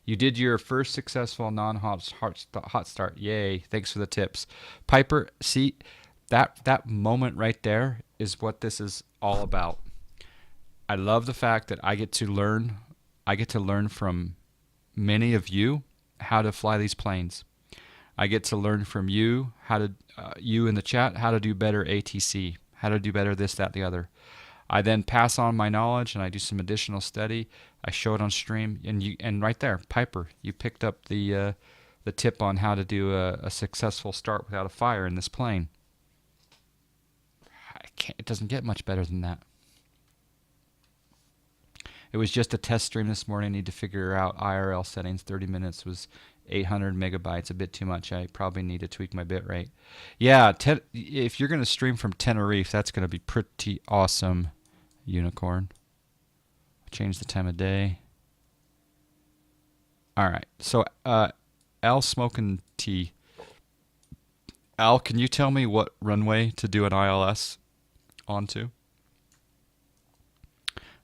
You did your first successful hot start. Yay! Thanks for the tips, Piper. See, that moment right there is what this is all about. I love the fact that I get to learn. I get to learn from many of you how to fly these planes. I get to learn from you how to you in the chat how to do better ATC, how to do better this, that, the other. I then pass on my knowledge and I do some additional study. I show it on stream, and right there, Piper, you picked up the tip on how to do a successful start without a fire in this plane. It doesn't get much better than that. It was just a test stream this morning. I need to figure out IRL settings. 30 minutes was 800 megabytes, a bit too much. I probably need to tweak my bit rate. Yeah, if you're going to stream from Tenerife, that's going to be pretty awesome, Unicorn. Change the time of day. All right, so Al Smoking Tea. Al, can you tell me what runway to do an ILS onto?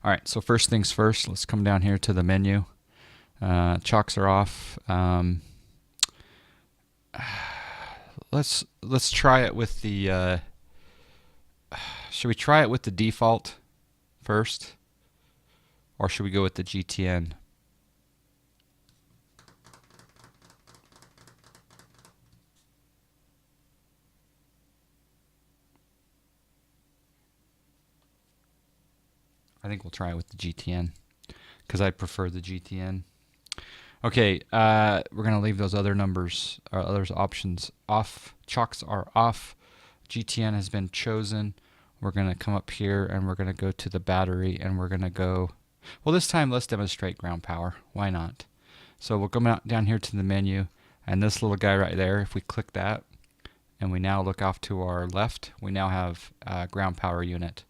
All right, so first things first, let's come down here to the menu. Chocks are off. Let's try it with the. Should we try it with the default first, or should we go with the GTN? I think we'll try it with the GTN because I prefer the GTN. Okay, we're going to leave those other numbers, or other options off. Chocks are off. GTN has been chosen. We're going to come up here and we're going to go to the battery and we're going to go, well, this time let's demonstrate ground power. Why not? So we'll come down here to the menu, and this little guy right there, if we click that and we now look off to our left, we now have a ground power unit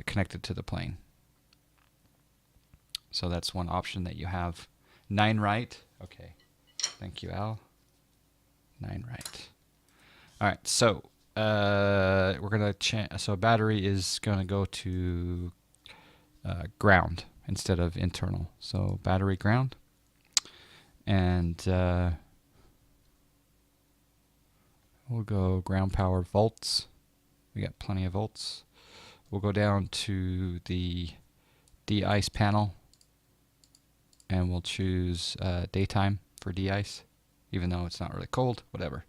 connected to the plane. So that's one option that you have. 9 right. Okay. Thank you, Al. 9 right. All right. So we're gonna change. So battery is gonna go to ground instead of internal. So battery ground, and we'll go ground power volts. We got plenty of volts. We'll go down to the de-ice panel, and we'll choose daytime for de-ice, even though it's not really cold, whatever.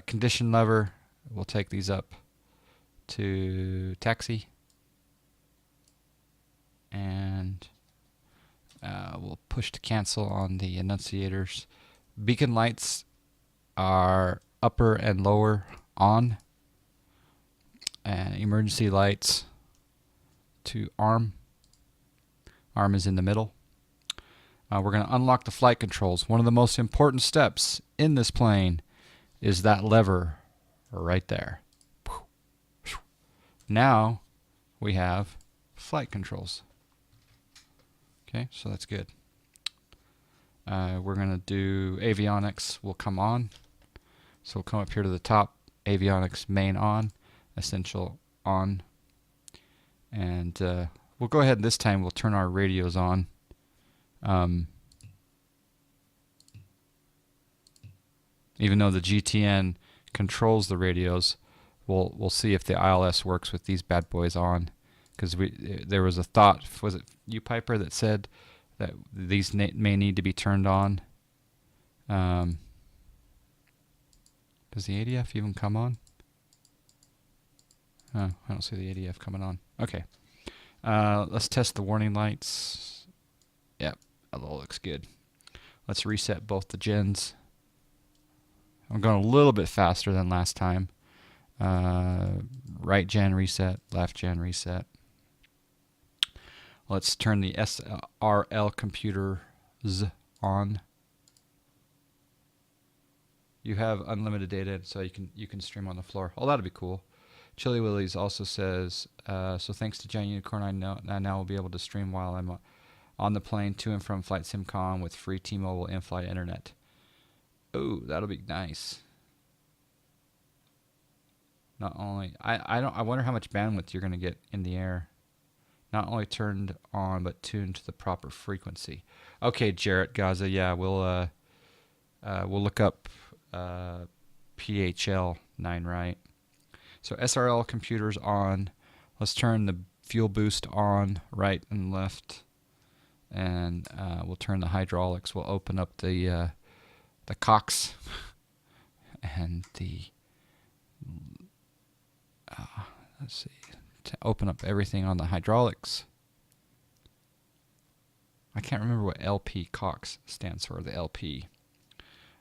Condition lever, we'll take these up to taxi, and we'll push to cancel on the enunciators. Beacon lights are upper and lower on, and emergency lights to arm. Arm is in the middle. We're going to unlock the flight controls. One of the most important steps in this plane is that lever right there. Now we have flight controls. Okay, so that's good. We're going to do avionics will come on. So we'll come up here to the top, avionics main on, essential on. And we'll go ahead and this time we'll turn our radios on. Even though the GTN controls the radios, we'll see if the ILS works with these bad boys on, because there was a thought, was it you, Piper, that said that these may need to be turned on. Does the ADF even come on? Oh, I don't see the ADF coming on. Okay, let's test the warning lights. Yep, that all looks good. Let's reset both the gens. I'm going a little bit faster than last time. Right gen reset, left gen reset. Let's turn the SRL computers on. You have unlimited data, so you can stream on the floor. Oh, that'd be cool. Chili Willies also says, so thanks to Giant Unicorn, I now will be able to stream while I'm on the plane to and from Flight SimCom with free T-Mobile in-flight internet. Oh, that'll be nice. Not only I wonder how much bandwidth you're going to get in the air. Not only turned on, but tuned to the proper frequency. Okay, Jarrett Gaza. Yeah, we'll look up PHL 9 right. So SRL computers on. Let's turn the fuel boost on, right and left, and we'll turn the hydraulics. We'll open up the cocks and the let's see, to open up everything on the hydraulics. I can't remember what LP Cox stands for. The LP.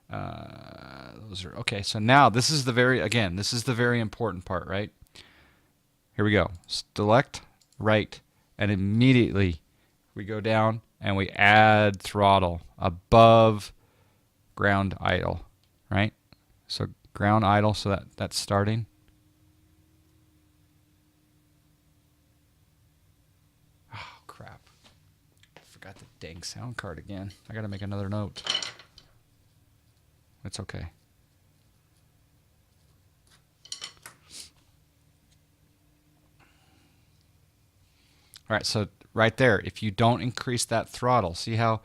Those are okay. So now this is the very important part, right? Here we go. Select right, and immediately we go down and we add throttle above ground idle, right? So ground idle, so that's starting. Oh crap! I forgot the dang sound card again. I gotta make another note. It's okay. All right, so right there, if you don't increase that throttle, see how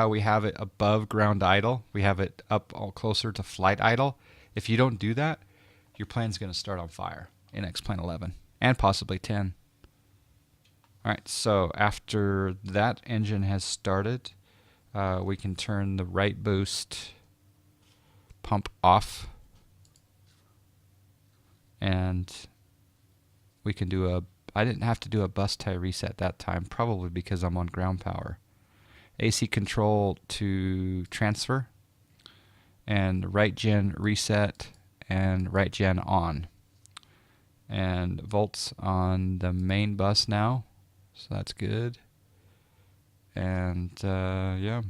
we have it above ground idle? We have it up all closer to flight idle. If you don't do that, your plane's going to start on fire in X-Plane 11 and possibly 10. All right, so after that engine has started, we can turn the right boost pump off, and we can do a I didn't have to do a bus tie reset that time, probably because I'm on ground power. AC control to transfer, and right gen reset, and right gen on. And volts on the main bus now, so that's good. And yeah.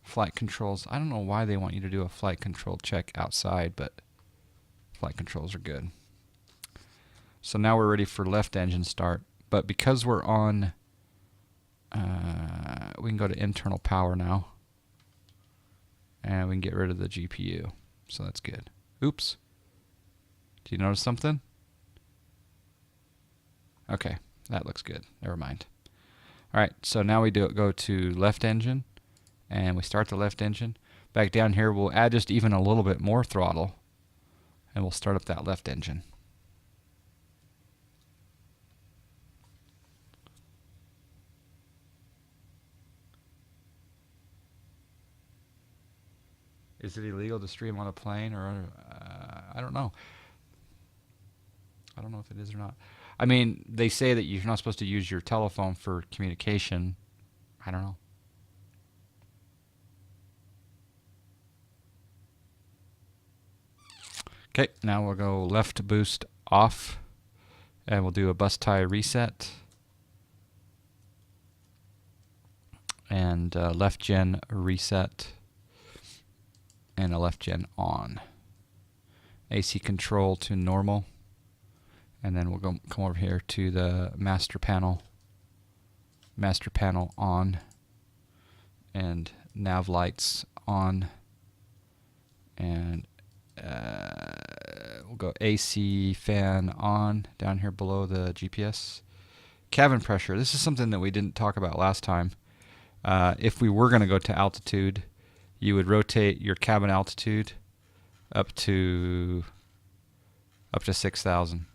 Flight controls. I don't know why they want you to do a flight control check outside, but flight controls are good. So now we're ready for left engine start. But because we're on, we can go to internal power now. And we can get rid of the GPU. So that's good. Oops. Do you notice something? Okay, that looks good. Never mind. All right, so now we go to left engine. And we start the left engine. Back down here, we'll add just even a little bit more throttle. And we'll start up that left engine. Is it illegal to stream on a plane? Or I don't know. I don't know if it is or not. I mean, they say that you're not supposed to use your telephone for communication. I don't know. Okay, now we'll go left boost off, and we'll do a bus tie reset, and left gen reset, and a left gen on. AC control to normal, and then we'll come over here to the master panel on, and nav lights on, and we'll go AC fan on down here below the GPS. Cabin pressure. This is something that we didn't talk about last time. If we were going to go to altitude, you would rotate your cabin altitude up to 6,000.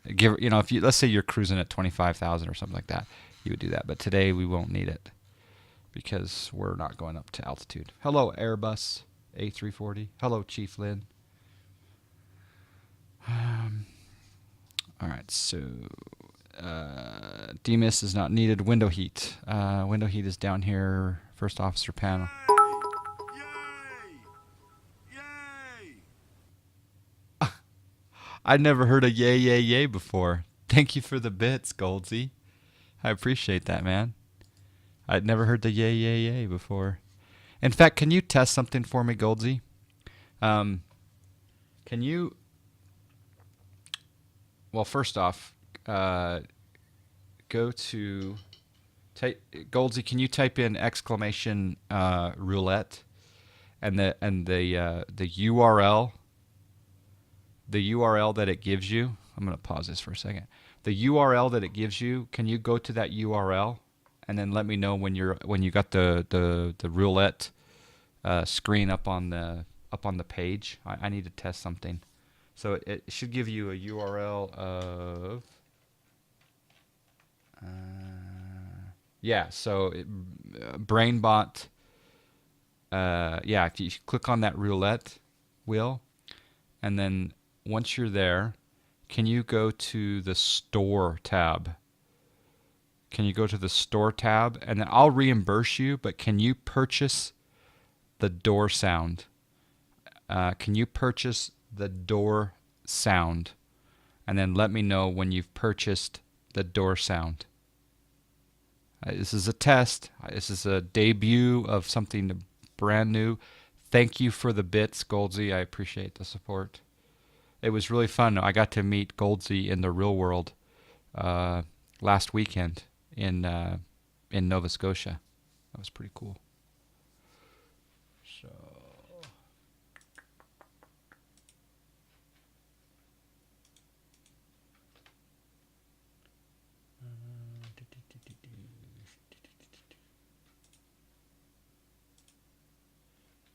If let's say you're cruising at 25,000 or something like that, you would do that. But today we won't need it because we're not going up to altitude. Hello, Airbus A340. Hello, Chief Lynn. All right, so DMIS is not needed. Window heat. Window heat is down here. First officer panel. I'd never heard a yay, yay, yay before. Thank you for the bits, Goldsy. I appreciate that, man. I'd never heard the yay, yay, yay before. In fact, can you test something for me, Goldsy? Can you... Well, first off, go to... Goldsy, can you type in exclamation roulette and the URL... The URL that it gives you, I'm going to pause this for a second. The URL that it gives you, can you go to that URL and then let me know when you got the roulette screen up on the page? I need to test something. So it should give you a URL of yeah. So BrainBot. Yeah, if you click on that roulette wheel, and then once you're there, can you go to the store tab? Can you go to the store tab? And then I'll reimburse you, but can you purchase the door sound? Can you purchase the door sound? And then let me know when you've purchased the door sound. This is a test. This is a debut of something brand new. Thank you for the bits, Goldsy. I appreciate the support. It was really fun. I got to meet Goldsy in the real world last weekend in Nova Scotia. That was pretty cool. So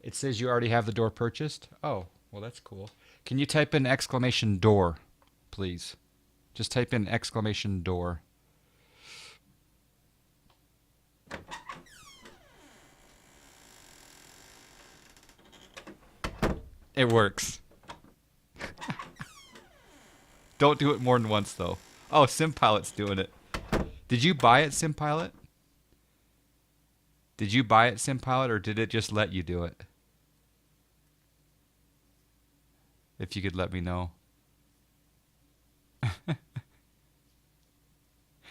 it says you already have the door purchased. Oh, well, that's cool. Can you type in exclamation door, please? Just type in exclamation door. It works. Don't do it more than once, though. Oh, SimPilot's doing it. Did you buy it, SimPilot? Did you buy it, SimPilot, or did it just let you do it? If you could let me know.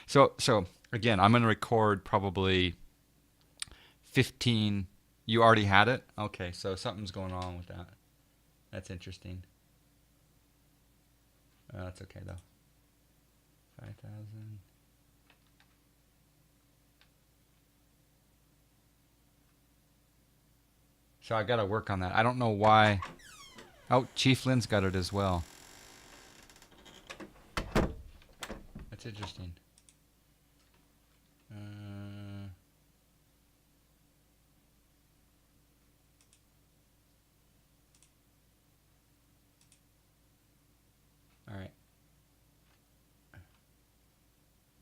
So again, I'm going to record probably 15. You already had it? Okay, so something's going on with that. That's interesting. That's okay, though. 5,000. So I got to work on that. I don't know why. Oh, Chief Lynn's got it as well. That's interesting. All right.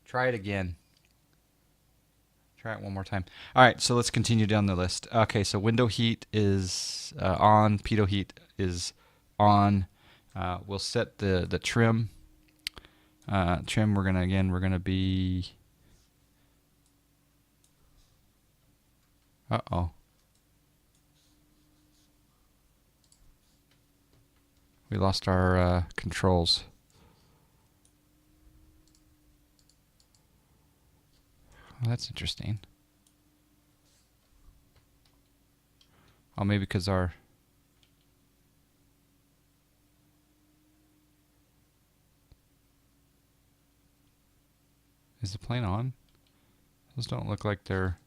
Try it again. Try it one more time. All right, so let's continue down the list. Okay, so window heat is on. Pitot heat is on. We'll set the trim. Trim. We're gonna be. Uh-oh. We lost our controls. Well, that's interesting. Oh, maybe because our... Is the plane on? Those don't look like they're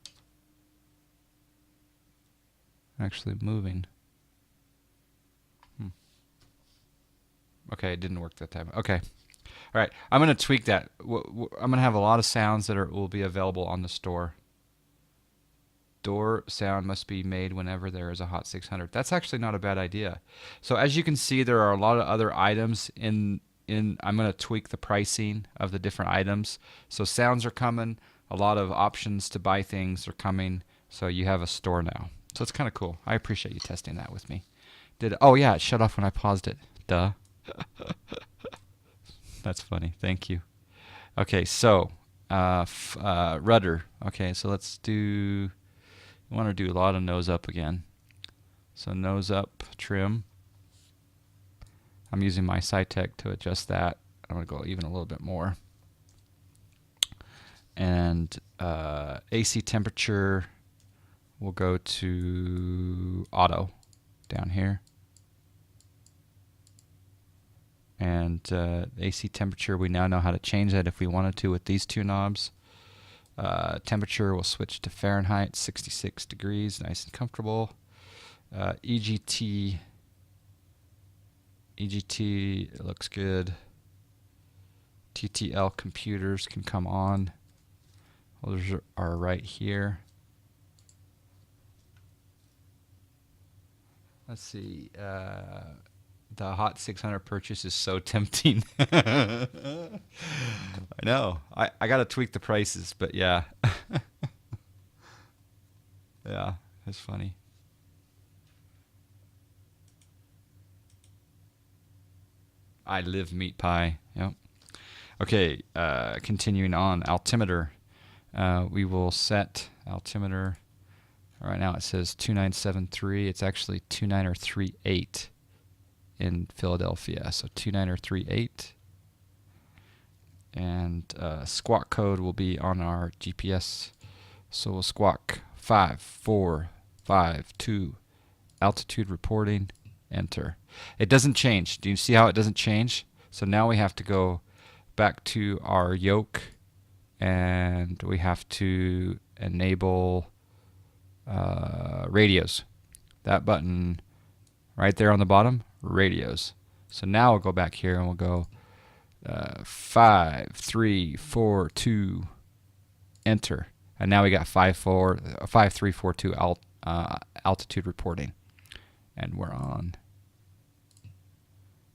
actually moving. Okay, it didn't work that time. Okay. All right, I'm going to tweak that. I'm going to have a lot of sounds that will be available on the store. Door sound must be made whenever there is a Hot 600. That's actually not a bad idea. So as you can see, there are a lot of other items in I'm going to tweak the pricing of the different items. So sounds are coming. A lot of options to buy things are coming. So you have a store now. So it's kind of cool. I appreciate you testing that with me. Oh yeah, it shut off when I paused it. Duh. That's funny. Thank you. Okay, so rudder. Okay, so let's do. I want to do a lot of nose up again. So nose up trim. I'm using my SciTech to adjust that. I'm going to go even a little bit more. And AC temperature, we'll go to auto down here. And AC temperature, we now know how to change that if we wanted to with these two knobs. Temperature, we'll switch to Fahrenheit, 66 degrees, nice and comfortable. EGT, it looks good. TTL computers can come on. Those are right here. Let's see. The Hot 600 purchase is so tempting. I know. I got to tweak the prices, but yeah. Yeah, it's funny. I live meat pie. Yep. Okay, continuing on. Altimeter. We will set altimeter. Right now it says 2973. It's actually 2938 in Philadelphia. So 2938. And squawk code will be on our GPS. So we'll squawk 5452. Altitude reporting. Enter. It doesn't change. Do you see how it doesn't change? So now we have to go back to our yoke and we have to enable radios. That button right there on the bottom, radios. So now we'll go back here and we'll go 5342, enter. And now we got 5342 altitude reporting. And we're on.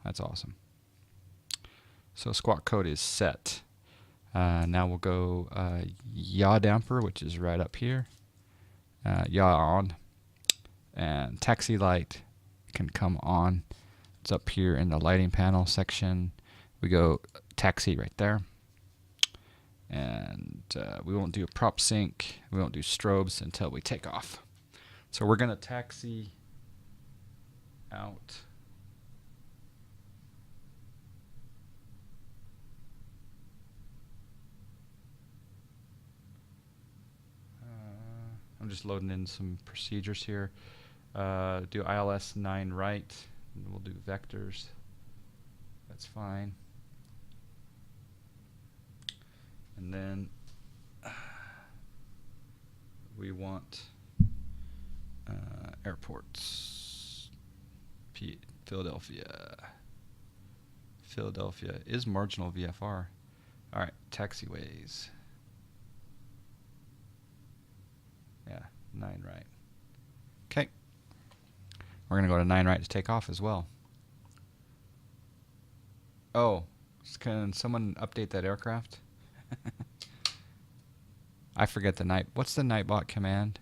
That's awesome. So squawk code is set. Now we'll go yaw damper, which is right up here. Yaw on. And taxi light can come on. It's up here in the lighting panel section. We go taxi right there. And we won't do a prop sync. We won't do strobes until we take off. So we're going to taxi out. I'm just loading in some procedures here. Do ILS 9 right, and we'll do vectors. That's fine. And then we want airports. Philadelphia. Philadelphia is marginal VFR. All right, taxiways. Yeah, 9 right. Okay. We're going to go to 9 right to take off as well. Oh, can someone update that aircraft? I forget the night. What's the Nightbot command?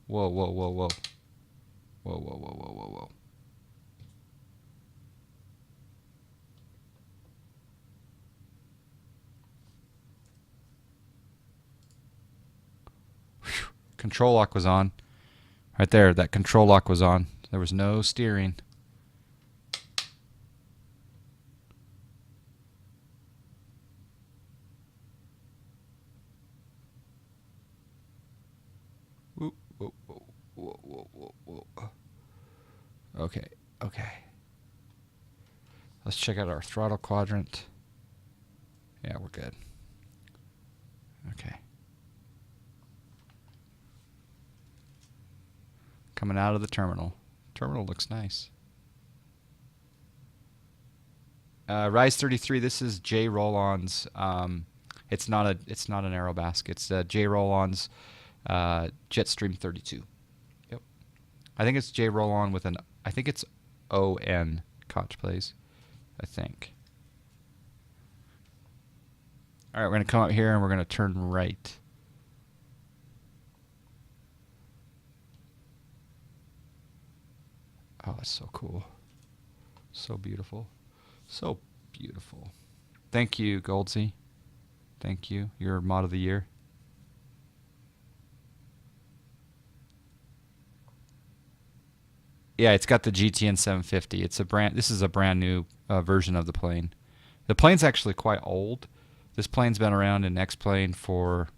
Whoa, whoa, whoa, whoa. Whoa, whoa, whoa, whoa, whoa, whoa. Whew. Control lock was on. Right there, that control lock was on. There was no steering. Whoa, whoa, whoa, whoa, whoa, whoa, whoa. Okay, okay. Let's check out our throttle quadrant. Yeah, we're good. Okay. Coming out of the terminal. Terminal looks nice. Rise 33. This is JRollon's. It's not an Aerobask. It's JRollon's Jetstream 32. Yep. I think it's JRollon with an. I think it's ON. Koch plays. I think. All right, we're gonna come up here and we're gonna turn right. Oh, it's so cool. So beautiful. So beautiful. Thank you, Goldsy. Thank you. You're mod of the year. Yeah, it's got the GTN750. This is a brand new version of the plane. The plane's actually quite old. This plane's been around in X-Plane for,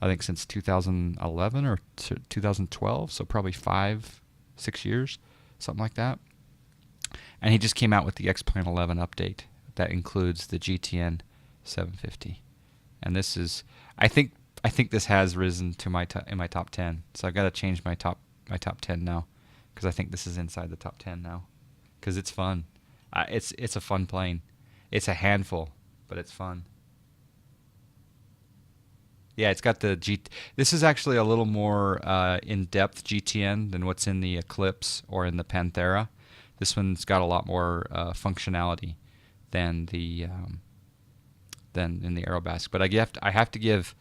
I think, since 2011 or 2012, so probably 5-6 years. Something like that. And he just came out with the X-Plane 11 update that includes the GTN 750. And this is, I think this has risen to in my top 10. So I've got to change my top 10 now, because I think this is inside the top 10 now, because it's fun. It's a fun plane. It's a handful. but it's fun. Yeah, it's got the This is actually a little more in-depth GTN than what's in the Eclipse or in the Panthera. This one's got a lot more functionality than in the Aerobasc. But I have to give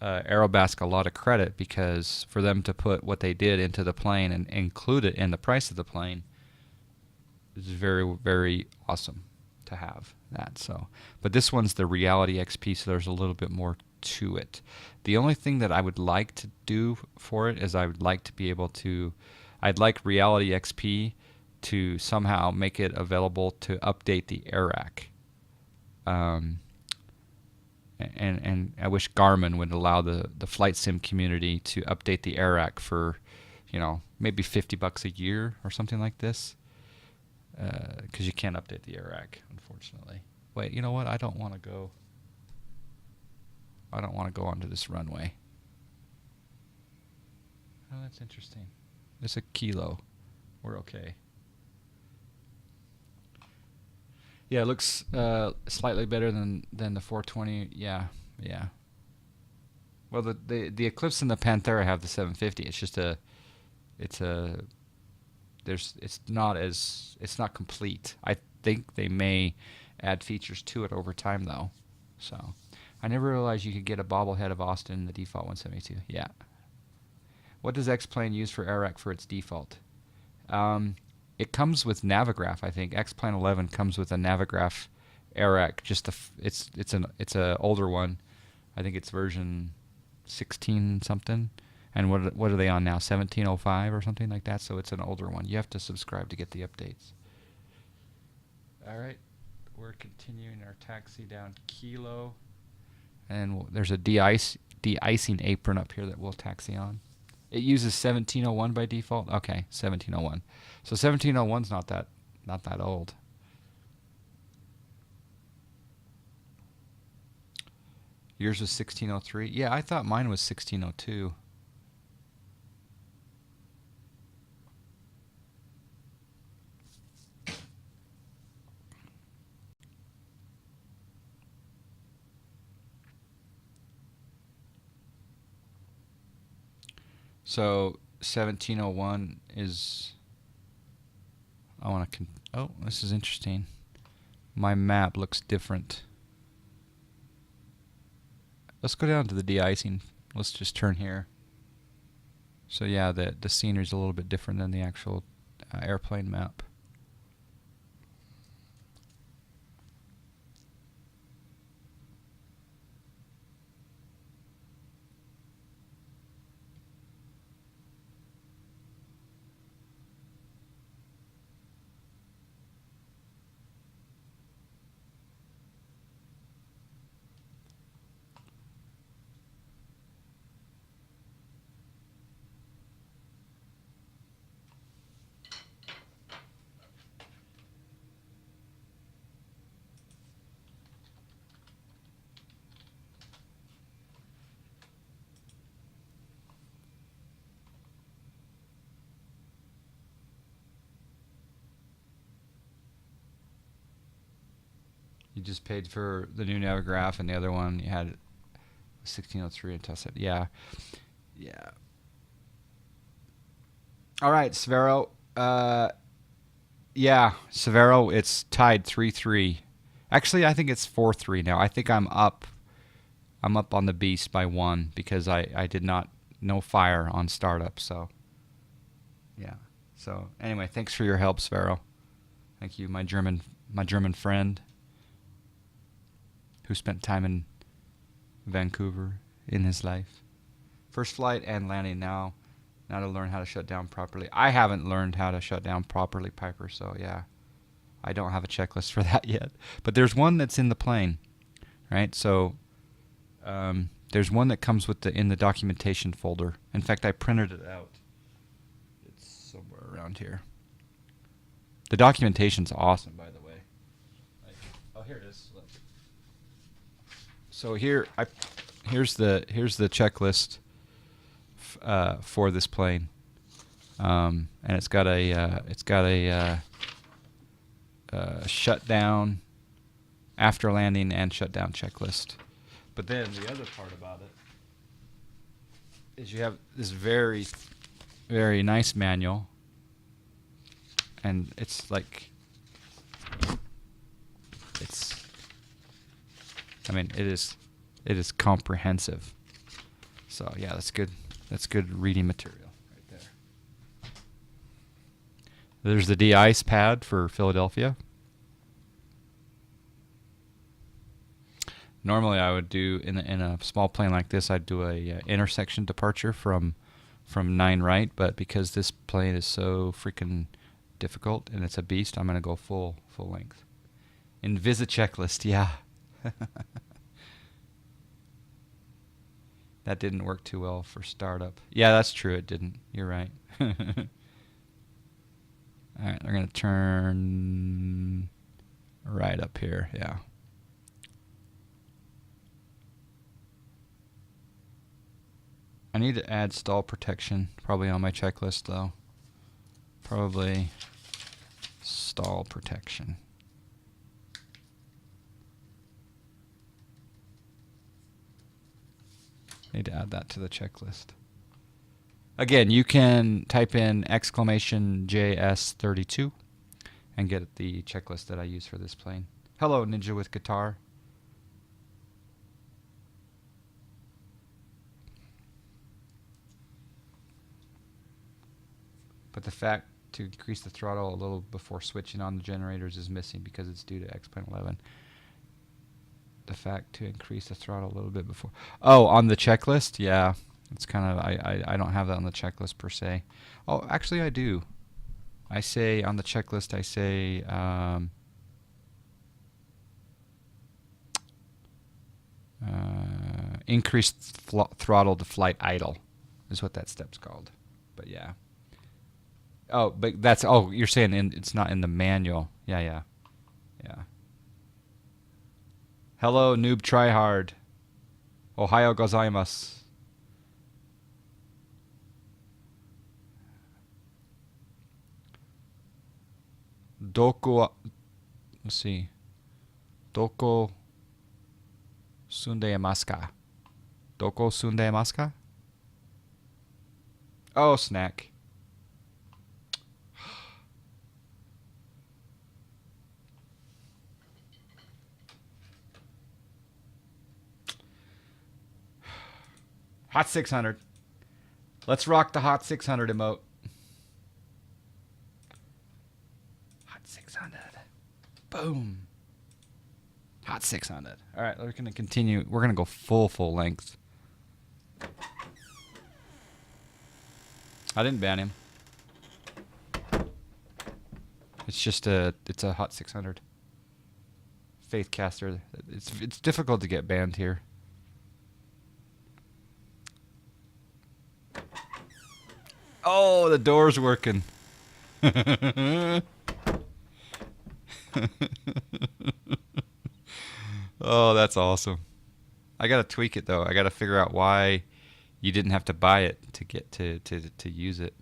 Aerobasc a lot of credit, because for them to put what they did into the plane and include it in the price of the plane is very, very awesome to have that. So, but this one's the Reality XP, so there's a little bit more to it. The only thing that I would like to do for it is I would like to be able to, I'd like Reality XP to somehow make it available to update the AirRack. And I wish Garmin would allow the flight sim community to update the AirRack for, maybe $50 a year or something like this. Because you can't update the AirRack, unfortunately. Wait, you know what? I don't want to go onto this runway. Oh, that's interesting. It's a kilo. We're okay. Yeah, it looks slightly better than the 420. Yeah. Well, the Eclipse and the Panthera have the 750. It's just it's not complete. I think they may add features to it over time, though. So, I never realized you could get a bobblehead of Austin in the default 172. Yeah. What does X-Plane use for AirRack for its default? It comes with Navigraph, I think. X-Plane 11 comes with a Navigraph AirRack. It's a older one. I think it's version 16 something. And what are they on now? 1705 or something like that. So it's an older one. You have to subscribe to get the updates. All right, we're continuing our taxi down Kilo, and there's a de-icing apron up here that we'll taxi on. It uses 1701 by default. Okay, 1701. So 1701's not that old. Yours was 1603. Yeah, I thought mine was 1602. So 1701 is. Oh, this is interesting. My map looks different. Let's go down to the de-icing. Let's just turn here. So yeah, the scenery is a little bit different than the actual airplane map. You just paid for the new Navigraph, and the other one you had 1603 and Tesla. Yeah. All right, Severo. Yeah, Severo. It's tied 3-3. Actually, I think it's 4-3 now. I think I'm up. I'm up on the beast by 1 because I did not no fire on startup. So yeah. So anyway, thanks for your help, Severo. Thank you, my German friend, who spent time in Vancouver in his life. First flight and landing now to learn how to shut down properly. I haven't learned how to shut down properly, Piper, so yeah. I don't have a checklist for that yet. But there's one that's in the plane, right? So there's one that comes with in the documentation folder. In fact, I printed it out. It's somewhere around here. The documentation's awesome, by the way. Oh, here it is. Look. So here's the checklist for this plane, and it's got a shutdown, after landing and shutdown checklist. But then the other part about it is you have this very, very nice manual, and it's like, I mean, it is comprehensive. So yeah, that's good. That's good reading material right there. There's the de-ice pad for Philadelphia. Normally, I would do in a small plane like this, I'd do a intersection departure from 9 right, but because this plane is so freaking difficult and it's a beast, I'm gonna go full length. Invisa checklist, yeah. That didn't work too well for startup. Yeah, that's true. It didn't. You're right. All right, we're gonna turn right up here. Yeah. I need to add stall protection, probably on my checklist though. Probably stall protection. Need to add that to the checklist. Again, you can type in !JS32 and get the checklist that I use for this plane. Hello, Ninja with guitar. But the fact to increase the throttle a little before switching on the generators is missing because it's due to X-Plane 11. The fact to increase the throttle a little bit before. Oh, on the checklist? Yeah. It's kind of, I don't have that on the checklist per se. Oh, actually I do. I say on the checklist, I say increase throttle to flight idle is what that step's called. But yeah. Oh, but that's, oh, you're saying it's not in the manual. Yeah. Hello, noob tryhard. Ohayo gozaimasu. Doko, let's see. Doko sundemasu ka? Doko sundemasu ka? Oh, snack. Hot 600. Let's rock the Hot 600 emote. Hot 600. Boom. Hot 600. All right, we're going to continue. We're going to go full length. I didn't ban him. It's just it's a Hot 600. Faith caster. It's difficult to get banned here. Oh, the door's working. Oh, that's awesome. I gotta tweak it though. I gotta figure out why you didn't have to buy it to get to use it.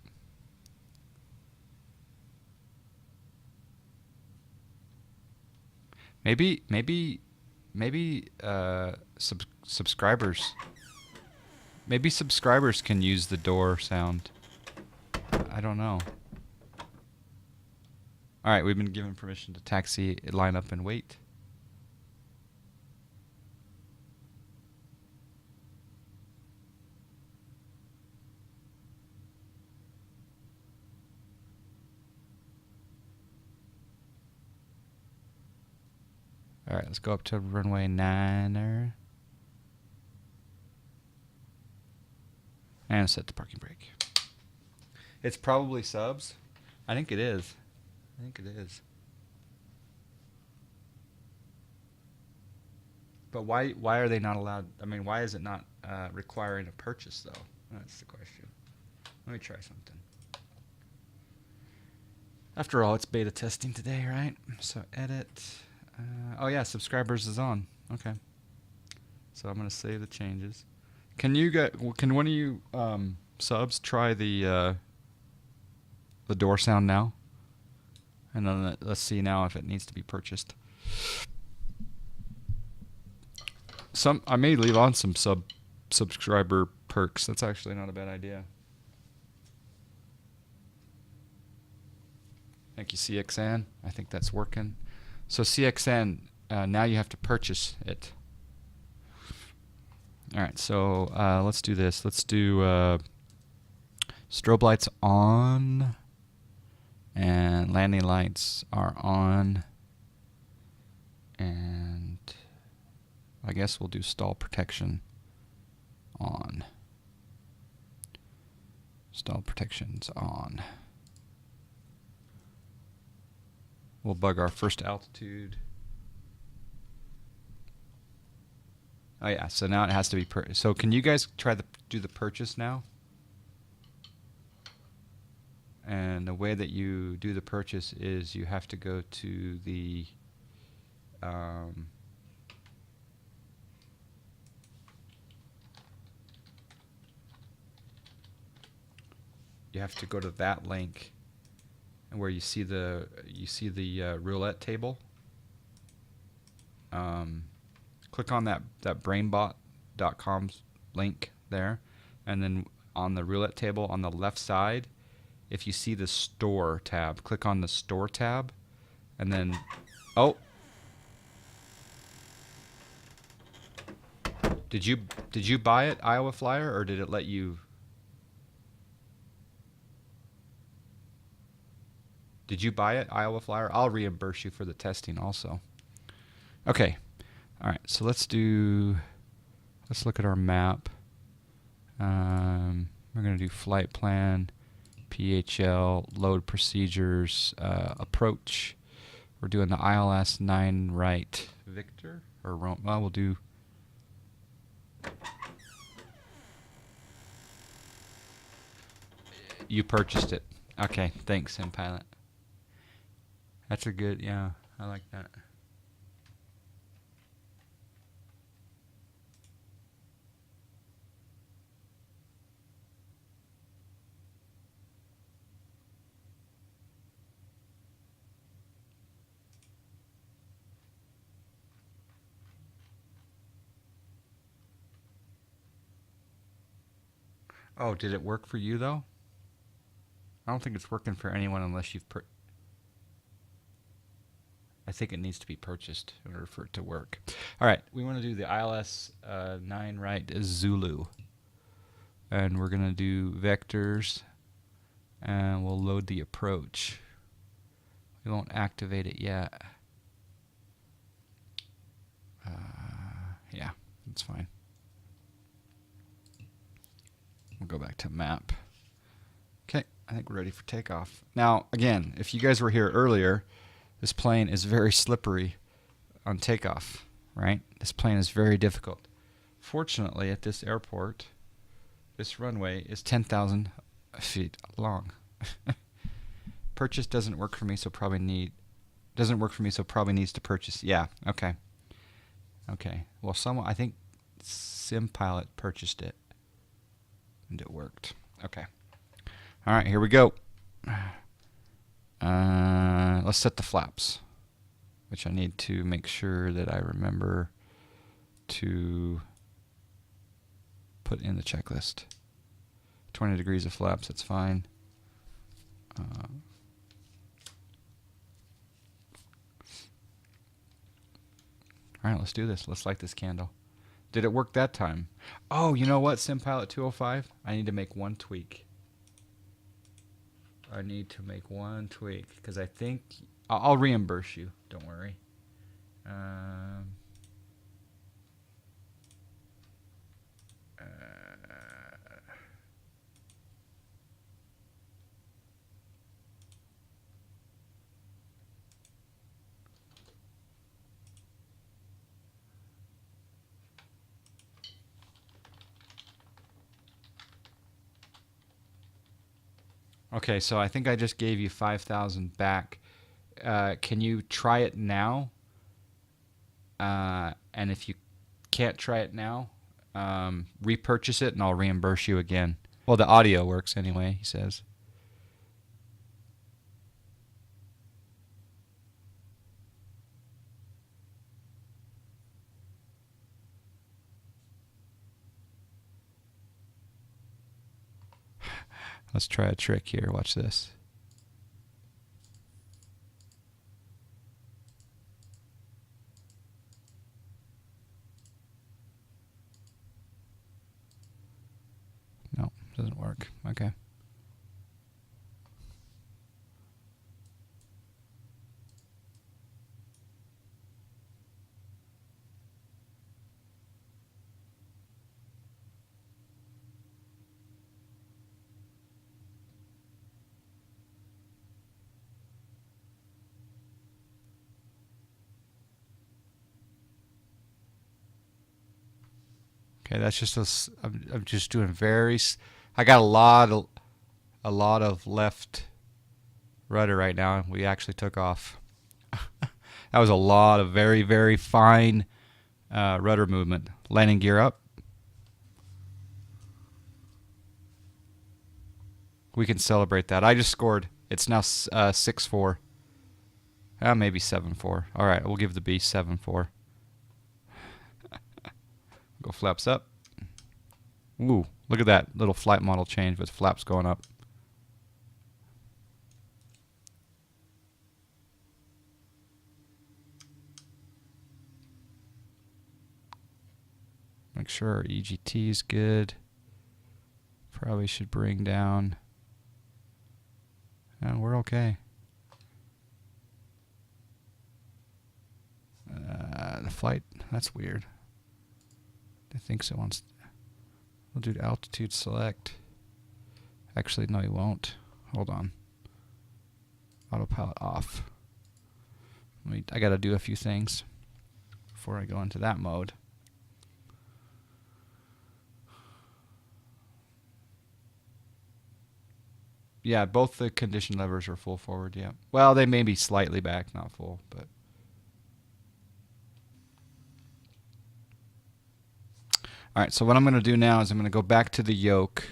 Maybe subscribers. Maybe subscribers can use the door sound. I don't know. All right, we've been given permission to taxi, line up, and wait. All right, let's go up to runway 9er. And set the parking brake. It's probably subs. I think it is. But why are they not allowed? I mean, why is it not requiring a purchase though? That's the question. Let me try something. After all, it's beta testing today, right? So edit. Oh yeah, subscribers is on. Okay. So I'm gonna save the changes. Can one of you subs try the door sound now? And then let's see now if it needs to be purchased. I may leave on some subscriber perks. That's actually not a bad idea. Thank you, CXN. I think that's working. So CXN, now you have to purchase it. All right, so let's do this. Let's do strobe lights on, and landing lights are on, and I guess we'll do stall protection on. Stall protection's on. We'll bug our first altitude. Oh yeah, so now it has to be so can you guys try to do the purchase now? And the way that you do the purchase is you have to go to the you have to go to that link, and where you see the roulette table. Click on that brainbot.com link there, and then on the roulette table on the left side, if you see the store tab, click on the store tab, and then did you buy it, Iowa Flyer, or did it let you? Did you buy it, Iowa Flyer? I'll reimburse you for the testing also. Okay. All right. So let's look at our map. We're going to do flight plan, PHL, load procedures, approach. We're doing the ILS 9 right Victor or Rome. Well, we'll do. You purchased it. Okay. Thanks, MPilot. That's a good, yeah, I like that. Oh, did it work for you though? I don't think it's working for anyone unless you've I think it needs to be purchased in order for it to work. All right, we want to do the ILS 9 right Zulu. And we're going to do vectors, and we'll load the approach. We won't activate it yet. Yeah, that's fine. We'll go back to map. Okay, I think we're ready for takeoff. Now, again, if you guys were here earlier, this plane is very slippery on takeoff, right? This plane is very difficult. Fortunately, at this airport, this runway is 10,000 feet long. Purchase doesn't work for me, so probably needs to purchase. Yeah, okay. Okay. Well, I think SimPilot purchased it, and it worked. Okay. All right, here we go. Let's set the flaps, which I need to make sure that I remember to put in the checklist. 20 degrees of flaps, that's fine. All right, let's do this. Let's light this candle. Did it work that time? Oh, you know what, SimPilot 205? I need to make one tweak. Because I think I'll reimburse you. Don't worry. Okay, so I think I just gave you 5,000 back. Can you try it now? And if you can't try it now, repurchase it and I'll reimburse you again. Well, the audio works anyway, he says. Let's try a trick here. Watch this. No, doesn't work. Okay. Okay, that's just I'm just doing I got a lot of left rudder right now. We actually took off. That was a lot of very, very fine rudder movement. Landing gear up. We can celebrate that. I just scored. It's now 6-4. Maybe 7-4. All right, we'll give the beast 7-4. Go flaps up. Ooh, look at that little flight model change with flaps going up. Make sure our EGT is good. Probably should bring down. No, we're okay. The flight, that's weird. I think so. We'll do altitude select. Actually, no, he won't. Hold on. Autopilot off. I got to do a few things before I go into that mode. Yeah, both the condition levers are full forward, yeah. Well, they may be slightly back, not full, but. All right, so what I'm going to do now is I'm going to go back to the yoke,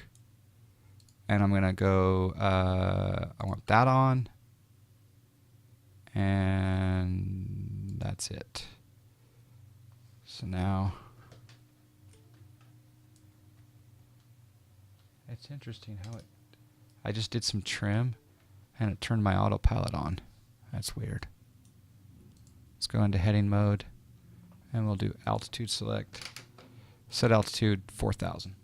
and I'm going to go, I want that on, and that's it. So now, it's interesting how I just did some trim, and it turned my autopilot on. That's weird. Let's go into heading mode, and we'll do altitude select. Set altitude 4,000.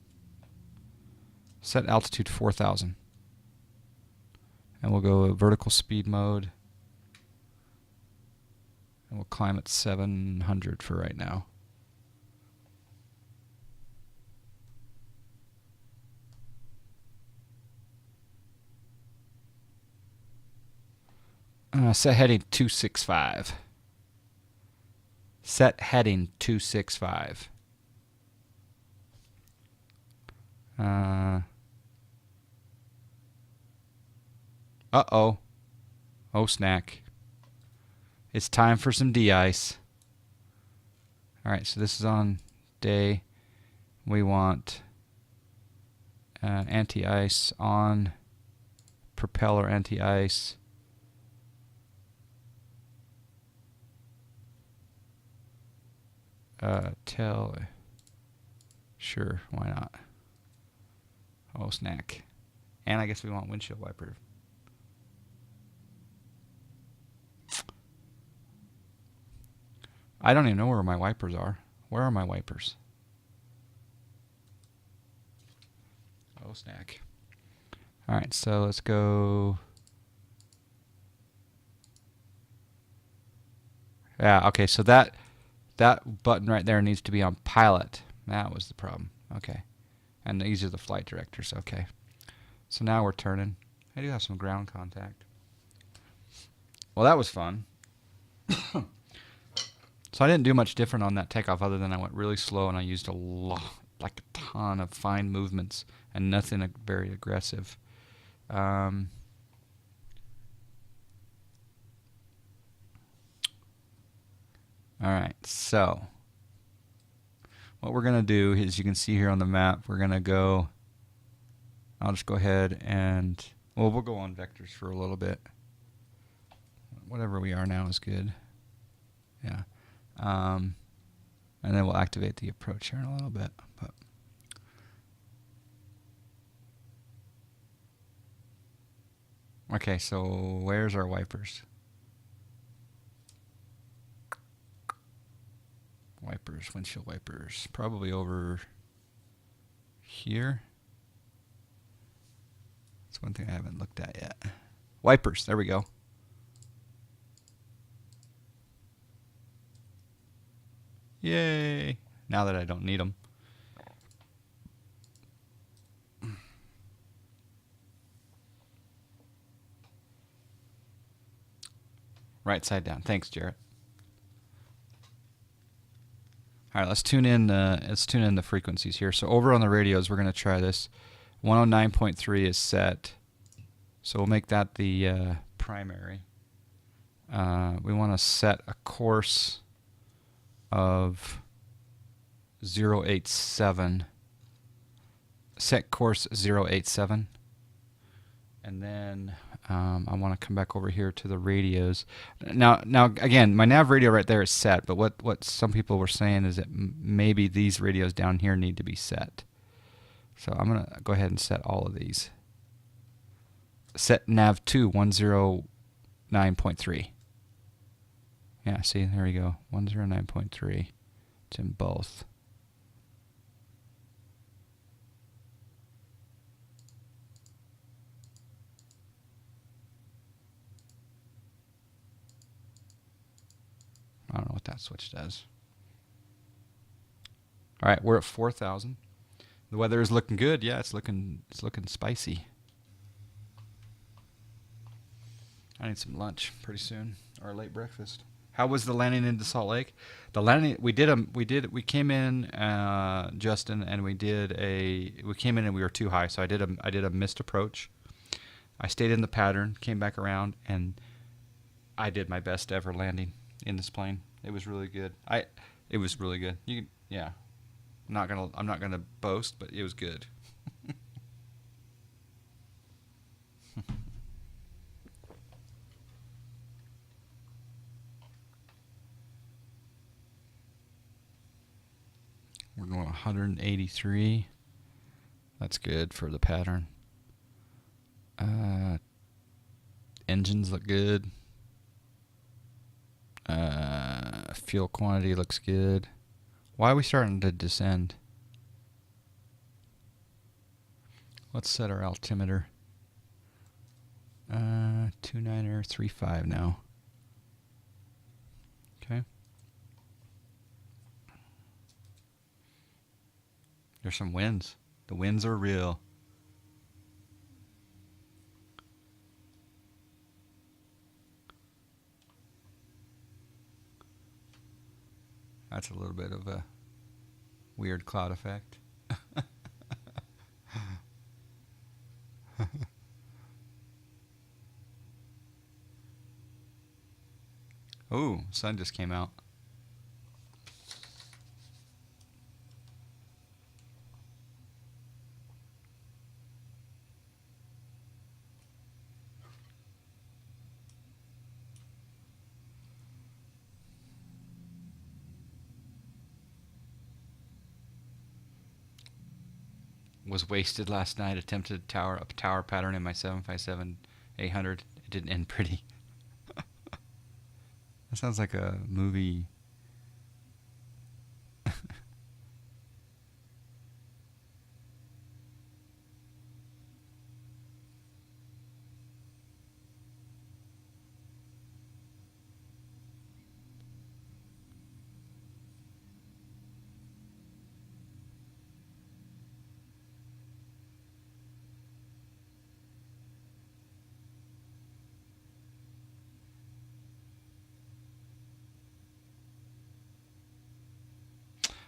Set altitude 4,000. And we'll go vertical speed mode. And we'll climb at 700 for right now. Set heading 265. Set heading 265. Uh-oh. Oh, snack. It's time for some de-ice. Alright, so this is on day. We want anti-ice on. Propeller anti-ice. Sure, why not? Oh, snack. And I guess we want windshield wiper. I don't even know where my wipers are. Where are my wipers? Oh, snack. Alright, so let's go. Yeah, okay, so that button right there needs to be on pilot. That was the problem. Okay. And these are the flight directors. Okay. So now we're turning. I do have some ground contact. Well, that was fun. So I didn't do much different on that takeoff other than I went really slow and I used a lot, like a ton of fine movements and nothing very aggressive. All right, so what we're going to do is, you can see here on the map, we're going to go, I'll just go ahead and, well, we'll go on vectors for a little bit. Whatever we are now is good. Yeah. And then we'll activate the approach here in a little bit. But Okay, so where's our wipers? Wipers, windshield wipers. Probably over here. That's one thing I haven't looked at yet. Wipers, there we go. Yay! Now that I don't need them. Right side down. Thanks, Jarrett. All right, let's tune in. Let's tune in the frequencies here. So over on the radios, we're going to try this. 109.3 is set, so we'll make that the primary. We want to set a course of 087. Set course 087, and then I want to come back over here to the radios. Now again, my nav radio right there is set, but what some people were saying is that maybe these radios down here need to be set. So I'm going to go ahead and set all of these. Set nav 2 109.3. Yeah, see, there we go. 109.3. It's in both. I don't know what that switch does. All right, we're at 4,000. The weather is looking good. Yeah, it's looking spicy. I need some lunch pretty soon, or a late breakfast. How was the landing into Salt Lake? The landing we came in, Justin, and we came in and we were too high, so I did a missed approach. I stayed in the pattern, came back around, and I did my best ever landing in this plane. It was really good. It was really good. Yeah. I'm not gonna boast, but it was good. We're going 183. That's good for the pattern. Engines look good. Fuel quantity looks good. Why are we starting to descend? Let's set our altimeter. 2935 now. Okay. There's some winds. The winds are real. That's a little bit of a weird cloud effect. Ooh, sun just came out. Was wasted last night. Attempted a tower pattern in my 757-800. It didn't end pretty. That sounds like a movie.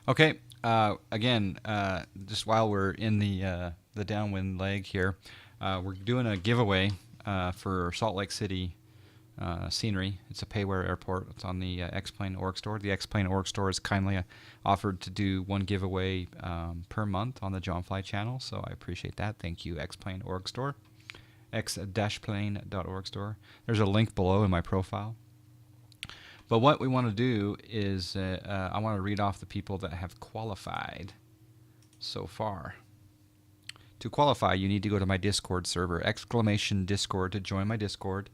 Okay. Again, just while we're in the downwind leg here, we're doing a giveaway for Salt Lake City scenery. It's a Payware airport. It's on the X-Plane Org Store. The X-Plane Org Store has kindly offered to do one giveaway per month on the John Fly channel, so I appreciate that. Thank you, X-Plane Org Store. x-plane.org store. There's a link below in my profile. But what we want to do is I want to read off the people that have qualified so far To qualify, you need to go to my Discord server, !Discord, to join my Discord.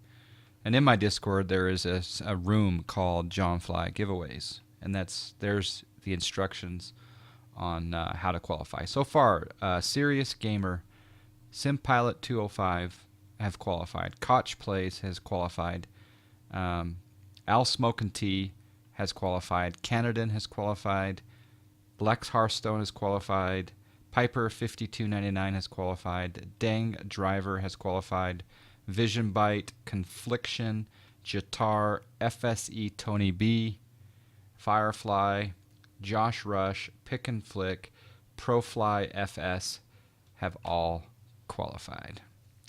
And in my Discord, there is a room called John Fly Giveaways, and there's the instructions on how to qualify. So far, Serious Gamer, SimPilot 205 have qualified. Koch Plays has qualified. Al Smokin' Tea has qualified. Canadan has qualified. Lex Hearthstone has qualified. Piper 5299 has qualified. Dang Driver has qualified. Vision Byte, Confliction, Jatar, FSE Tony B, Firefly, Josh Rush, Pick and Flick, Profly FS have all qualified.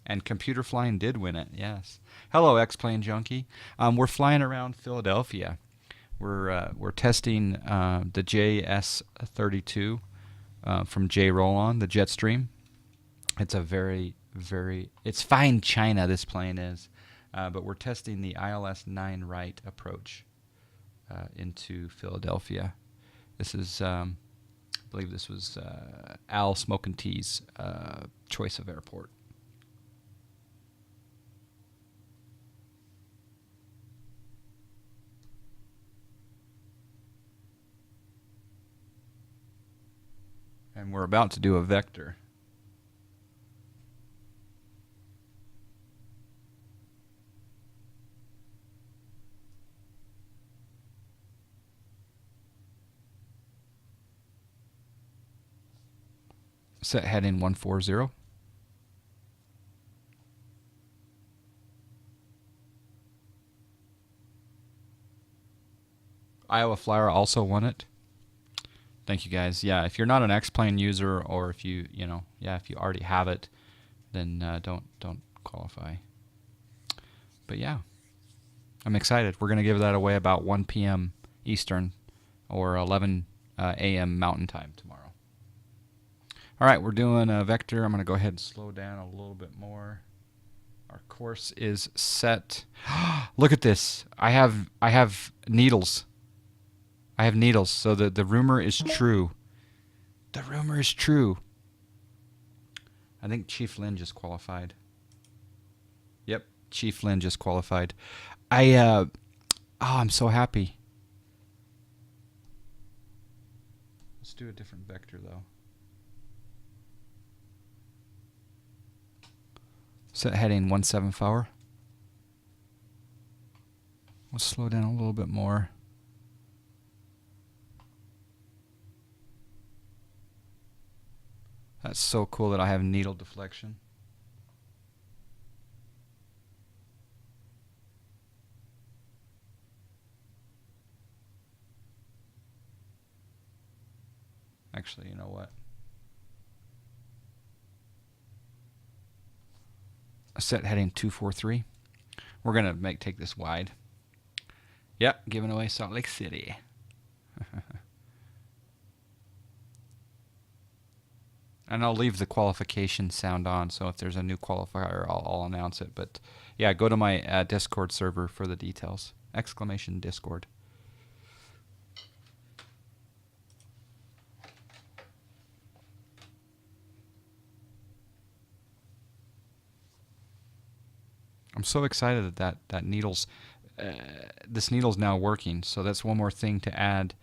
And Computer Flying did win it, yes. Hello, X-Plane Junkie. We're flying around Philadelphia. We're testing the JS32 from JRollon, the Jetstream. It's a very, it's fine China, this plane is. But we're testing the ILS 9 right approach into Philadelphia. This is, I believe this was Al Smokin' Tea's choice of airport. And we're about to do a vector. Set heading 140. Iowa Flyer also won it. Thank you guys. Yeah, if you're not an X-Plane user, or if you if you already have it, then don't qualify. But yeah, I'm excited. We're gonna give that away about 1 p.m. Eastern, or 11 a.m. Mountain Time tomorrow. All right, we're doing a vector. I'm gonna go ahead and slow down a little bit more. Our course is set. Look at this. I have needles. I have needles, so the rumor is true. The rumor is true. I think Chief Lin just qualified. Yep, Chief Lin just qualified. I'm so happy. Let's do a different vector though. Set heading 174. We'll slow down a little bit more. That's so cool that I have needle deflection. Actually, you know what? Set heading 243. We're gonna take this wide. Yep, giving away Salt Lake City. And I'll leave the qualification sound on, so if there's a new qualifier, I'll announce it. But yeah, go to my Discord server for the details. !Discord. I'm so excited that needles, this needle's now working. So that's one more thing to add,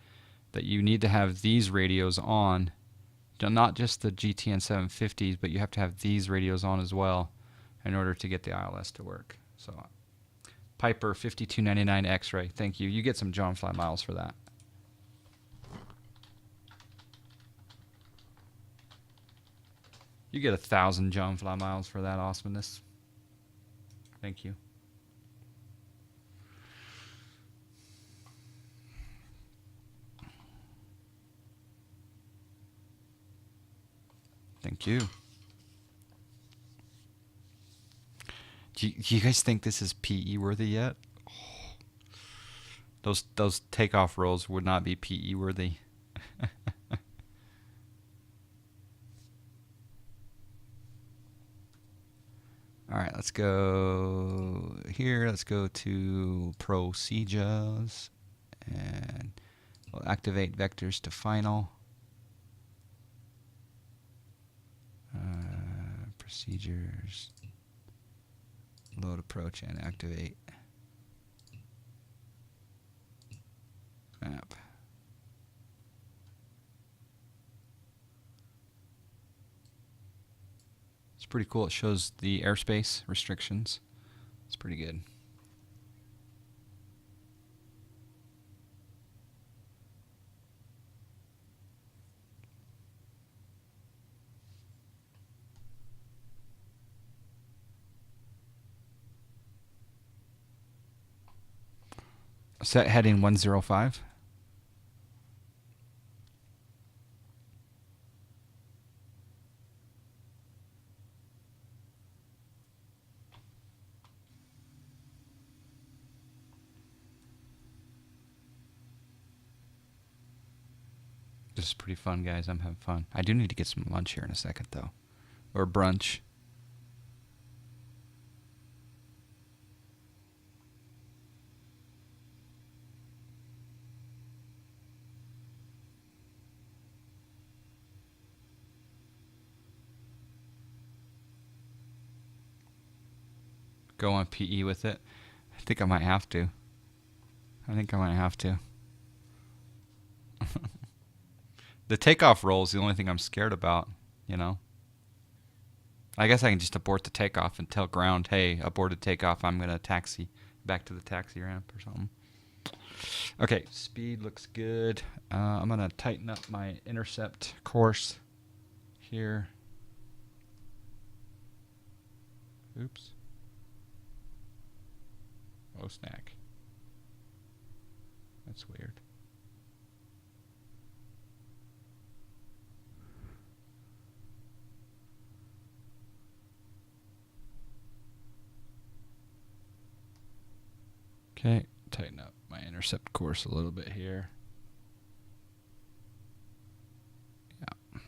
that you need to have these radios on. Not just the GTN750s, but you have to have these radios on as well in order to get the ILS to work. So, Piper 5299 X-ray, thank you. You get some John Fly miles for that. You get 1,000 John Fly miles for that awesomeness. Thank you. Thank you. Do you guys think this is PE worthy yet? Oh. Those takeoff rolls would not be PE worthy. All right, let's go here. Let's go to procedures, and we'll activate vectors to final. Procedures. Load approach and activate. Map. It's pretty cool. It shows the airspace restrictions. It's pretty good. Set heading 105. This is pretty fun, guys. I'm having fun. I do need to get some lunch here in a second, though. Or brunch. Go on PE with it. I think I might have to. The takeoff roll is the only thing I'm scared about, you know. I guess I can just abort the takeoff and tell ground, hey, aborted takeoff, I'm going to taxi back to the taxi ramp or something. Okay, speed looks good. I'm going to tighten up my intercept course here. Oops. Oh, snack. That's weird. Okay, tighten up my intercept course a little bit here. Yeah.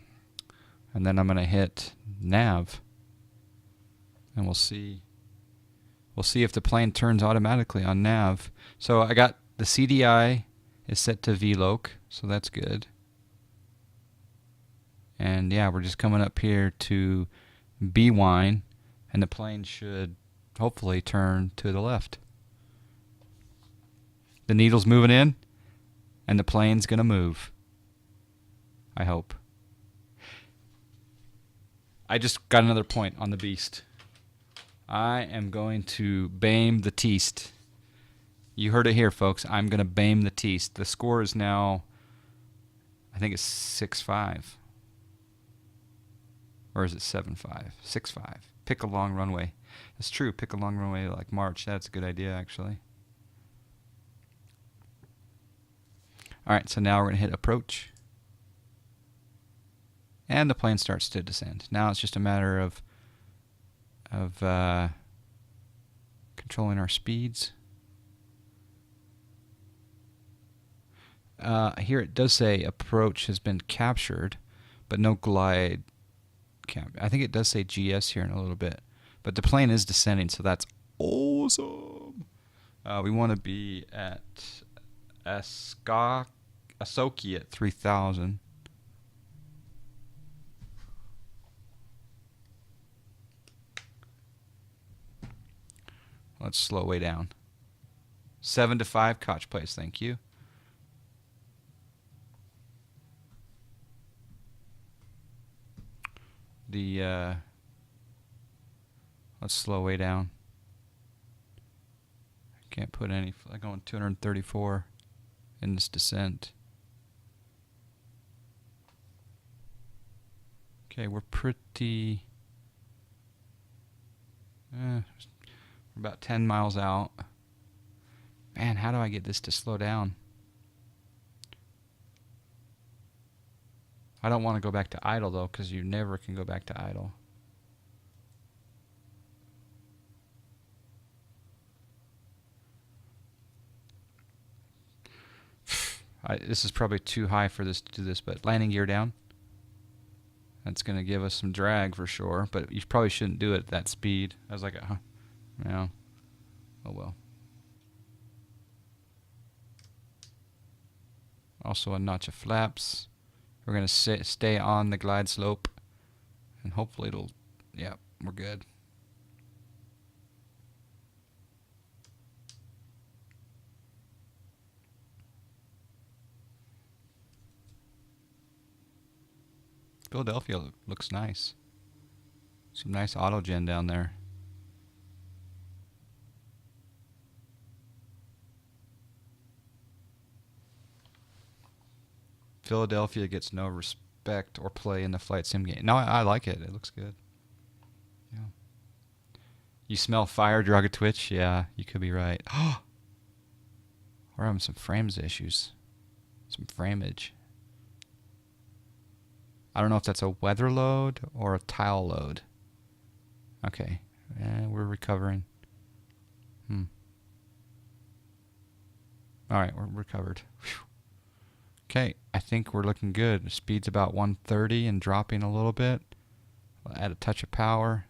And then I'm going to hit nav. And we'll see if the plane turns automatically on nav. So I got the CDI is set to VLOC, so that's good. And yeah, we're just coming up here to B-wine, and the plane should hopefully turn to the left. The needle's moving in, and the plane's gonna move. I hope. I just got another point on the beast. I am going to BAme the teast. You heard it here, folks. I'm going to BAme the teast. The score is now, I think it's 6-5. Or is it 7-5? 6-5. Pick a long runway. It's true. Pick a long runway like March. That's a good idea, actually. All right, so now we're going to hit approach. And the plane starts to descend. Now it's just a matter of controlling our speeds. Here it does say approach has been captured, but no glide cap. I think it does say GS here in a little bit, but the plane is descending, so that's awesome. We want to be at Asoki at 3000. Let's slow way down. 7-5 Koch place, thank you. Let's slow way down. I can't put any, I'm going 234 in this descent. Okay, we're pretty, we're about 10 miles out. Man, how do I get this to slow down? I don't want to go back to idle though, because you never can go back to idle. This is probably too high for this to do this, but landing gear down. That's going to give us some drag for sure, but you probably shouldn't do it at that speed. I was like, yeah. Oh well. Also a notch of flaps. We're going to stay on the glide slope, and hopefully it'll, yeah, we're good. Philadelphia looks nice. Some nice autogen down there. Philadelphia gets no respect or play in the flight sim game. No, I like it. It looks good. Yeah. You smell fire, Draga Twitch? Yeah, you could be right. Oh, we're having some frames issues. Some frameage. I don't know if that's a weather load or a tile load. Okay, we're recovering. All right, we're recovered. Whew. Okay, I think we're looking good. Speed's about 130 and dropping a little bit. We'll add a touch of power.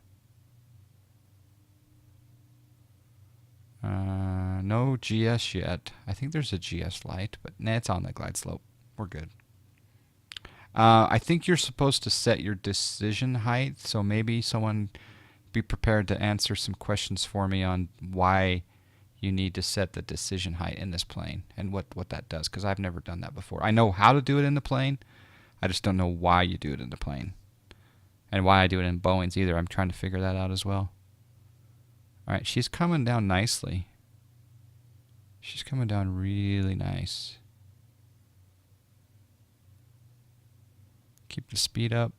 No GS yet. I think there's a GS light, but nah, it's on the glide slope. We're good. I think you're supposed to set your decision height, so maybe someone be prepared to answer some questions for me on why you need to set the decision height in this plane and what that does, because I've never done that before. I know how to do it in the plane. I just don't know why you do it in the plane and why I do it in Boeings either. I'm trying to figure that out as well. All right, she's coming down nicely. She's coming down really nice. Keep the speed up.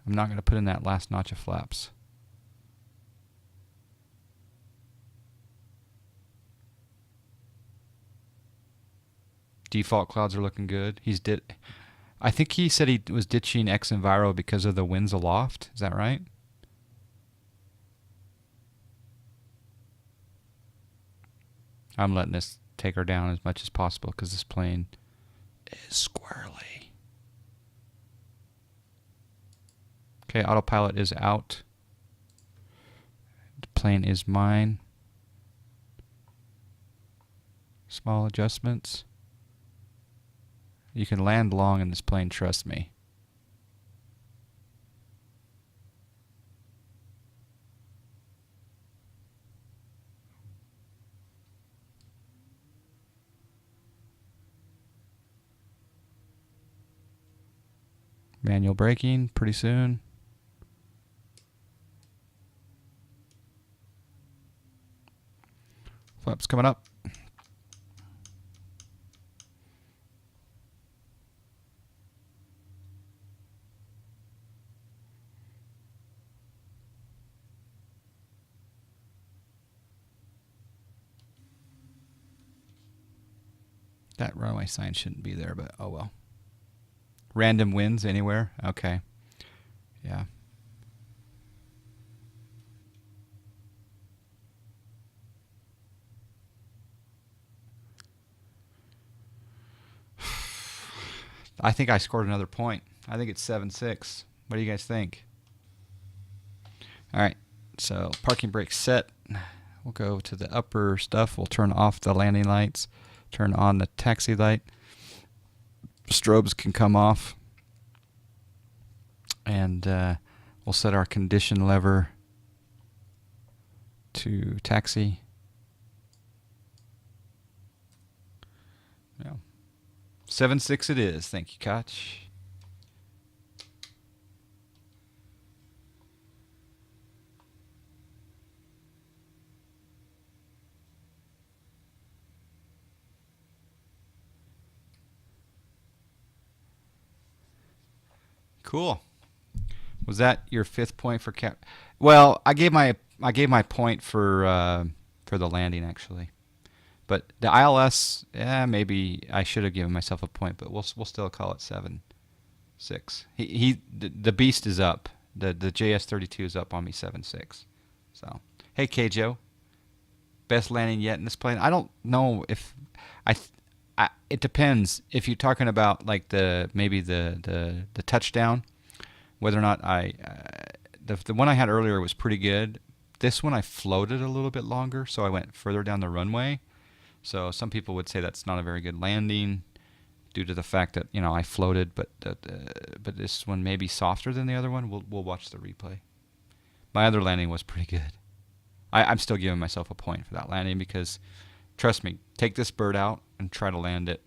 I'm not going to put in that last notch of flaps. Default clouds are looking good. I think he said he was ditching X Enviro because of the winds aloft. Is that right? I'm letting this take her down as much as possible because this plane is squirrely. Okay, autopilot is out. The plane is mine. Small adjustments. You can land long in this plane, trust me. Manual braking pretty soon. Flaps coming up. That runway sign shouldn't be there, but oh well. Random winds anywhere? Okay. Yeah. I think I scored another point. I think it's 7-6. What do you guys think? All right. So parking brake set. We'll go to the upper stuff. We'll turn off the landing lights. Turn on the taxi light. Strobes can come off. And we'll set our condition lever to taxi. Yeah. 7-6 it is. Thank you, Koch. Cool. Was that your 5th point for cap? Well, I gave my point for the landing actually, but the ILS, maybe I should have given myself a point, but we'll still call it 7-6. The beast is up. The JS32 is up on me 7-6. So hey Kjo, best landing yet in this plane. I don't know if it depends if you're talking about like maybe the touchdown, whether or not the one I had earlier was pretty good. This one I floated a little bit longer, so I went further down the runway. So some people would say that's not a very good landing due to the fact that I floated, but this one may be softer than the other one. We'll watch the replay. My other landing was pretty good. I'm still giving myself a point for that landing because, trust me, take this bird out and try to land it.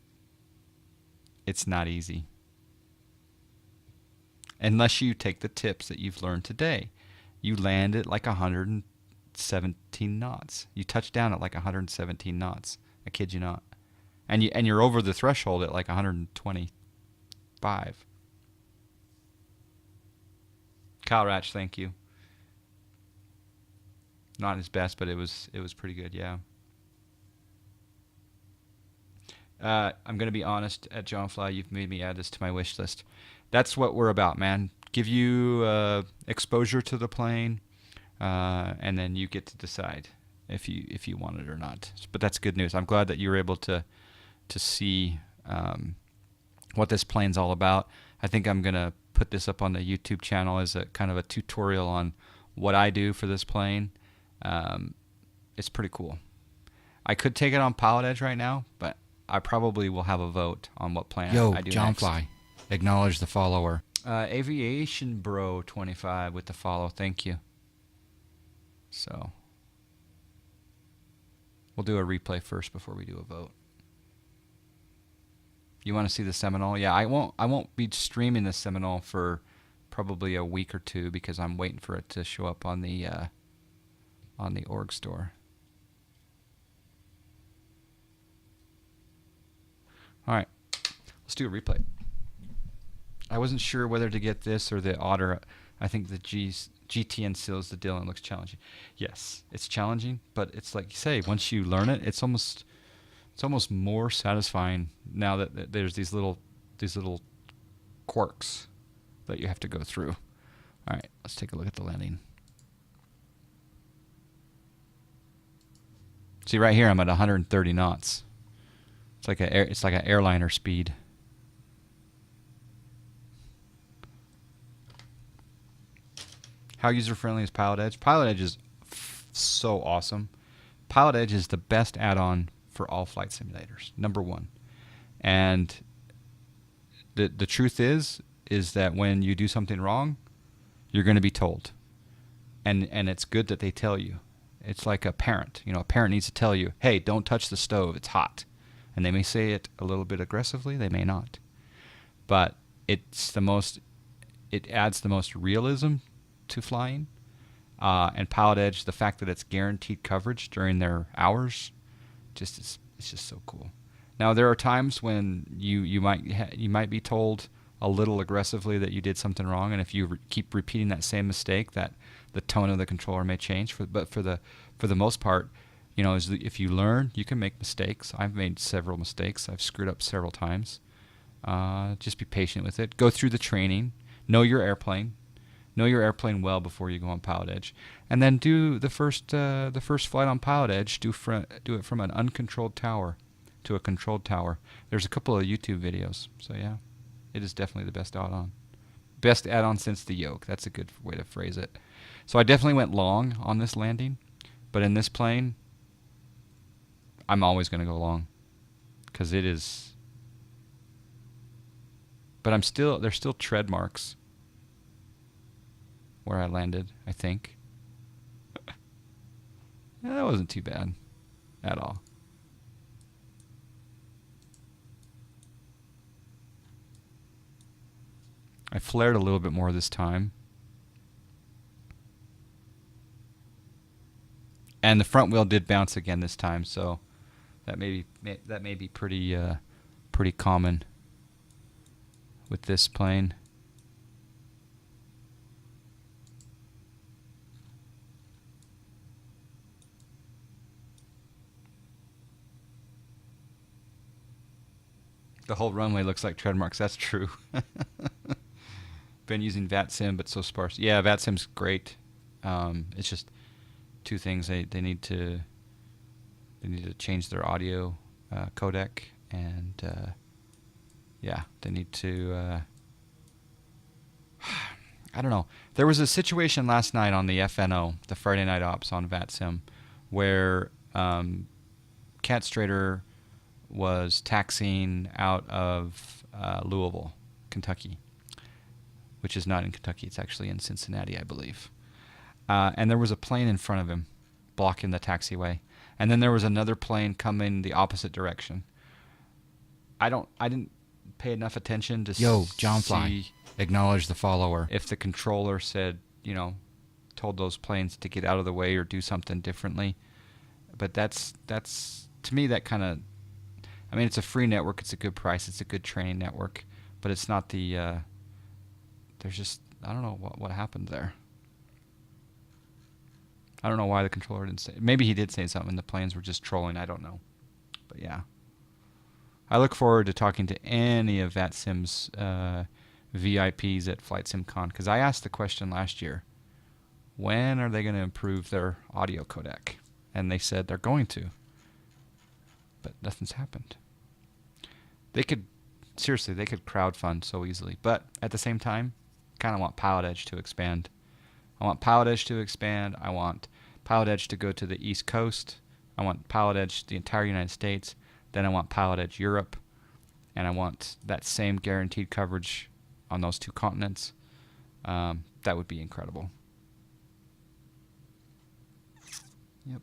It's not easy. Unless you take the tips that you've learned today. You land it like 117 knots. You touch down at like 117 knots. I kid you not. And you're over the threshold at like 125. Kyle Ratch, thank you. Not his best, but it was pretty good, yeah. I'm going to be honest, at John Fly, you've made me add this to my wish list. That's what we're about, man. Give you exposure to the plane, and then you get to decide if you want it or not. But that's good news. I'm glad that you were able to see what this plane's all about. I think I'm going to put this up on the YouTube channel as a kind of a tutorial on what I do for this plane. It's pretty cool. I could take it on Pilot Edge right now, but I probably will have a vote on what plane I do John next. Fly, acknowledge the follower. Aviation Bro 25 with the follow. Thank you. So we'll do a replay first before we do a vote. You want to see the Seminole? Yeah, I won't be streaming the Seminole for probably a week or two because I'm waiting for it to show up on the org store. All right, let's do a replay. I wasn't sure whether to get this or the Otter. I think the GTN seals the deal and looks challenging. Yes, it's challenging, but it's like you say, once you learn it, it's almost more satisfying now that there's these little quirks that you have to go through. All right, let's take a look at the landing. See right here, I'm at 130 knots. It's like an airliner speed. How user-friendly is Pilot Edge? Pilot Edge is so awesome. Pilot Edge is the best add-on for all flight simulators, #1. And the truth is that when you do something wrong, you're going to be told. And it's good that they tell you. It's like a parent. You know, a parent needs to tell you, hey, don't touch the stove, it's hot. And they may say it a little bit aggressively, they may not. But it adds the most realism to flying. And Pilot Edge, the fact that it's guaranteed coverage during their hours, it's just so cool. Now there are times when you might be told a little aggressively that you did something wrong, and if you keep repeating that same mistake, that the tone of the controller may change. But for the most part, you know, if you learn, you can make mistakes. I've made several mistakes. I've screwed up several times. Just be patient with it. Go through the training. Know your airplane. Know your airplane well before you go on Pilot Edge, and then do the first flight on Pilot Edge. Do it from an uncontrolled tower to a controlled tower. There's a couple of YouTube videos. So yeah, it is definitely the best add-on. Best add-on since the yoke. That's a good way to phrase it. So I definitely went long on this landing, but in this plane, I'm always going to go long because it is. But there's still tread marks where I landed, I think. Yeah, that wasn't too bad at all. I flared a little bit more this time. And the front wheel did bounce again this time, so that may be pretty common with this plane. The whole runway looks like tread marks. That's true. Been using VATSIM, but so sparse. Yeah, VATSIM's great. It's just two things. They need to change their audio codec, and yeah, they need to. I don't know. There was a situation last night on the FNO, the Friday Night Ops on VATSIM, where Cat Strader was taxiing out of Louisville, Kentucky, which is not in Kentucky. It's actually in Cincinnati, I believe. and there was a plane in front of him blocking the taxiway. And then there was another plane coming the opposite direction. I didn't pay enough attention to Yo, John Fly. see Acknowledge the follower. if the controller said, told those planes to get out of the way or do something differently. But that's to me, that kind of, it's a free network, it's a good price, it's a good training network, but it's not the there's just, I don't know what happened there. I don't know why the controller didn't say. Maybe he did say something. The planes were just trolling. I don't know. But yeah. I look forward to talking to any of VATSIM's VIPs at Flight SimCon, because I asked the question last year, when are they going to improve their audio codec? And they said they're going to. But nothing's happened. They could crowdfund so easily. But at the same time, kind of want Pilot Edge to expand. I want Pilot Edge to expand. I want Pilot Edge to go to the East Coast. I want Pilot Edge the entire United States. Then I want Pilot Edge Europe. And I want that same guaranteed coverage on those two continents. That would be incredible. Yep.